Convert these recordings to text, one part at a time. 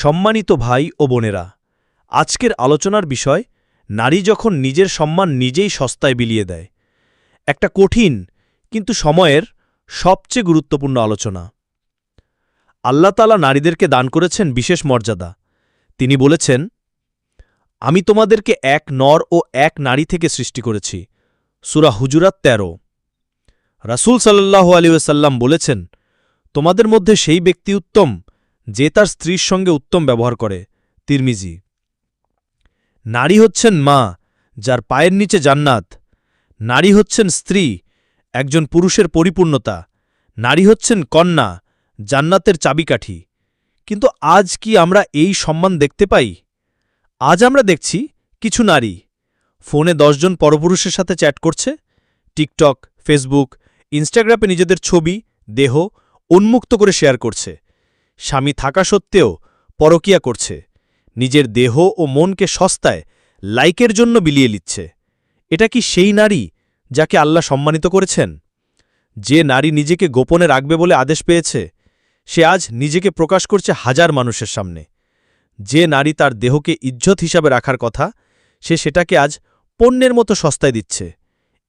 সম্মানিত ভাই ও বোনেরা, আজকের আলোচনার বিষয় নারী যখন নিজের সম্মান নিজেই সস্তায় বিলিয়ে দেয়। একটা কঠিন কিন্তু সময়ের সবচেয়ে গুরুত্বপূর্ণ আলোচনা। আল্লাহ তাআলা নারীদেরকে দান করেছেন বিশেষ মর্যাদা। তিনি বলেছেন, আমি তোমাদেরকে এক নর ও এক নারী থেকে সৃষ্টি করেছি। সূরা হুজুরাত ১৩। রাসূল সাল্লাল্লাহু আলাইহি ওয়াসাল্লাম বলেছেন, তোমাদের মধ্যে সেই ব্যক্তি উত্তম যে তার স্ত্রীর সঙ্গে উত্তম ব্যবহার করে। তিরমিজি। নারী হচ্ছেন মা, যার পায়ের নিচে জান্নাত। নারী হচ্ছেন স্ত্রী, একজন পুরুষের পরিপূর্ণতা। নারী হচ্ছেন কন্যা, জান্নাতের চাবিকাঠি। কিন্তু আজ কি আমরা এই সম্মান দেখতে পাই? আজ আমরা দেখছি কিছু নারী ফোনে ১০ জন পরপুরুষের সাথে চ্যাট করছে, টিকটক, ফেসবুক, ইনস্টাগ্রামে নিজেদের ছবি, দেহ উন্মুক্ত করে শেয়ার করছে। স্বামী থাকা সত্ত্বেও পরকীয়া করছে, নিজের দেহ ও মনকে সস্তায় লাইকের জন্য বিলিয়ে দিচ্ছে। এটা কি সেই নারী যাকে আল্লাহ সম্মানিত করেছেন? যে নারী নিজেকে গোপনে রাখবে বলে আদেশ পেয়েছে, সে আজ নিজেকে প্রকাশ করছে হাজার মানুষের সামনে। যে নারী তার দেহকে ইজ্জত হিসাবে রাখার কথা, সে সেটাকে আজ পণ্যের মতো সস্তায় দিচ্ছে।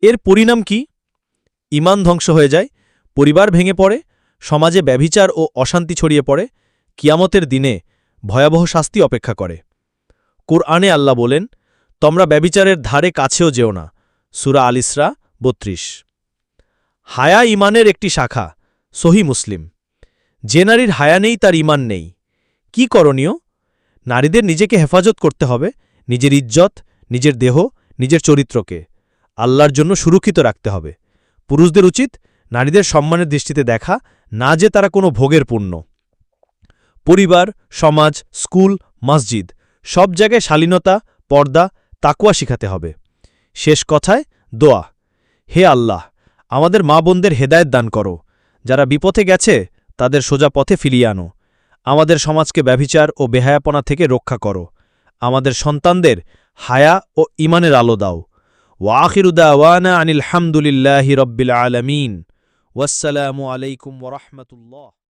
এর পরিণাম কি? ঈমান ধ্বংস হয়ে যায়, পরিবার ভেঙে পড়ে, সমাজে ব্যভিচার ও অশান্তি ছড়িয়ে পড়ে, কিয়ামতের দিনে ভয়াবহ শাস্তি অপেক্ষা করে। কুরআনে আল্লাহ বলেন, তোমরা ব্যভিচারের ধারে কাছেও যেও না। সূরা আল ইসরা ৩২। হায়া ঈমানের একটি শাখা। সহিহ মুসলিম। যে নারীর হায়া নেই তার ঈমান নেই। কি করণীয়? নারীদের নিজেকে হেফাজত করতে হবে, নিজের ইজ্জত, নিজের দেহ, নিজের চরিত্রকে আল্লাহর জন্য সুরক্ষিত রাখতে হবে। পুরুষদের উচিত নারীদের সম্মানের দৃষ্টিতে দেখা, না যে তারা কোনো ভোগের পণ্য। পরিবার, সমাজ, স্কুল, মসজিদ সব জায়গায় শালীনতা, পর্দা, তাকওয়া শিখাতে হবে। শেষ কথায় দোয়া, হে আল্লাহ, আমাদের মা বোনদের হেদায়েত দান করো। যারা বিপথে গেছে তাদের সোজা পথে ফিরিয়ে আনো। আমাদের সমাজকে ব্যভিচার ও বেহায়াপনা থেকে রক্ষা করো। আমাদের সন্তানদের হায়া ও ঈমানের আলো দাও। ওয়া আখিরু দাওয়ানা আনিল হামদুলিল্লাহি রাব্বিল আলামিন। ওয়াসসালামু আলাইকুম ওয়া রাহমাতুল্লাহ।